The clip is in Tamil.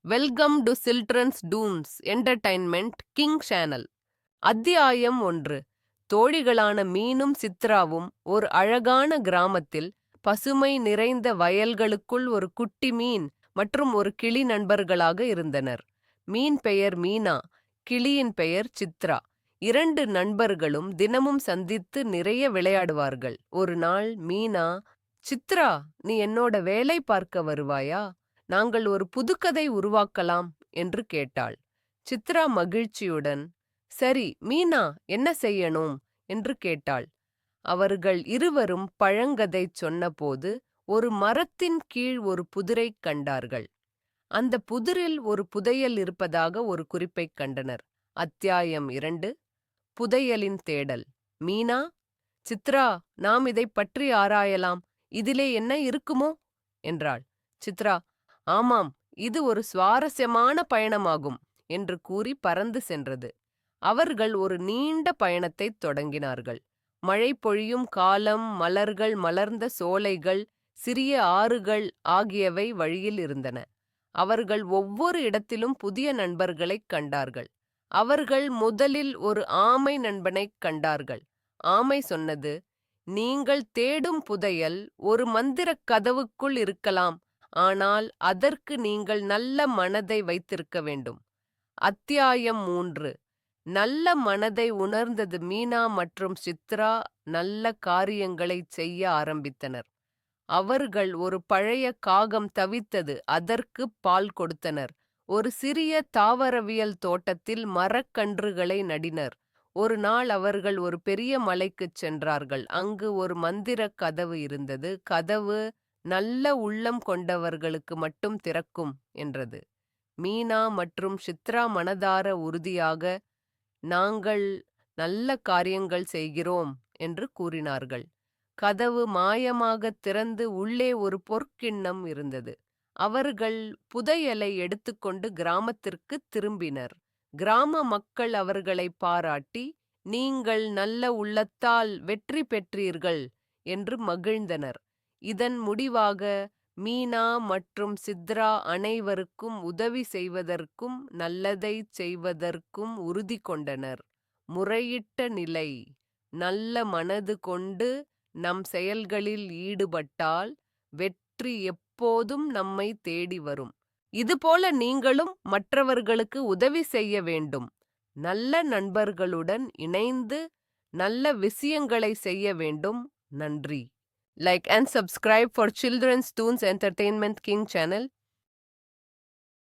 Welcome to children's toons entertainment king channel. அத்தியாயம் 1. தோழிகளான மீனும் சித்ராவும் ஒரு அழகான கிராமத்தில் பசுமை நிறைந்த வயல்களுக்குள் ஒரு குட்டி மீன் மற்றும் ஒரு கிளி நண்பர்களாக இருந்தனர். மீன் பெயர் மீனா, கிளியின் பெயர் சித்ரா. இரண்டு நண்பர்களும் தினமும் சந்தித்து நிறைய விளையாடுவார்கள். ஒரு நாள் மீனா, சித்ரா, நீ என்னோட வேலை பார்க்க வருவாயா? நாங்கள் ஒரு புதுக்கதை உருவாக்கலாம் என்று கேட்டாள். சித்ரா மகிழ்ச்சியுடன், சரி மீனா, என்ன செய்யணும் என்று கேட்டாள். அவர்கள் இருவரும் பழங்கதை சொன்னபோது ஒரு மரத்தின் கீழ் ஒரு புதிரை கண்டார்கள். அந்த புதிரில் ஒரு புதையல் இருப்பதாக ஒரு குறிப்பைக் கண்டனர். அத்தியாயம் 2. புதையலின் தேடல். மீனா, சித்ரா, நாம் இதைப் பற்றி ஆராயலாம். இதிலே என்ன இருக்குமோ என்றாள். சித்ரா, ஆமாம், இது ஒரு சுவாரஸ்யமான பயணமாகும் என்று கூறி பறந்து சென்றது. அவர்கள் ஒரு நீண்ட பயணத்தைத் தொடங்கினார்கள். மழை பொழியும் காலம், மலர்கள் மலர்ந்த சோலைகள், சிறிய ஆறுகள் ஆகியவை வழியில் இருந்தன. அவர்கள் ஒவ்வொரு இடத்திலும் புதிய நண்பர்களைக் கண்டார்கள். அவர்கள் முதலில் ஒரு ஆமை நண்பனைக் கண்டார்கள். ஆமை சொன்னது, நீங்கள் தேடும் புதையல் ஒரு மந்திரக் கதவுக்குள் இருக்கலாம், ஆனால் அதற்கு நீங்கள் நல்ல மனதை வைத்திருக்க வேண்டும். அத்தியாயம் 3. நல்ல மனதை உணர்ந்தது மீனா மற்றும் சித்ரா நல்ல காரியங்களைச் செய்ய ஆரம்பித்தனர். அவர்கள் ஒரு பழைய காகம் தவித்தது, அதற்கு பால் கொடுத்தனர். ஒரு சிறிய தாவரவியல் தோட்டத்தில் மரக்கன்றுகளை நடினர். ஒரு நாள் அவர்கள் ஒரு பெரிய மலைக்குச் சென்றார்கள். அங்கு ஒரு மந்திரக் கதவு இருந்தது. கதவு நல்ல உள்ளம் கொண்டவர்களுக்கு மட்டும் திறக்கும் என்றது. மீனா மற்றும் சித்ரா மனதார உறுதியாக, நாங்கள் நல்ல காரியங்கள் செய்கிறோம் என்று கூறினார்கள். கதவு மாயமாக திறந்து உள்ளே ஒரு பொற்கிண்ணம் இருந்தது. அவர்கள் புதையலை எடுத்துக்கொண்டு கிராமத்திற்கு திரும்பினர். கிராம மக்கள் அவர்களை பாராட்டி, நீங்கள் நல்ல உள்ளத்தால் வெற்றி பெற்றீர்கள் என்று மகிழ்ந்தனர். இதன் முடிவாக மீனா மற்றும் சித்ரா அனைவருக்கும் உதவி செய்வதற்கும் நல்லதைச் செய்வதற்கும் உறுதி கொண்டனர். முறையிட்ட நிலை. நல்ல மனது கொண்டு நம் செயல்களில் ஈடுபட்டால் வெற்றி எப்போதும் நம்மை தேடி வரும். இதுபோல நீங்களும் மற்றவர்களுக்கு உதவி செய்ய வேண்டும். நல்ல நண்பர்களுடன் இணைந்து நல்ல விஷயங்களை செய்ய வேண்டும். நன்றி. Like and subscribe for Children's Toons Entertainment King channel.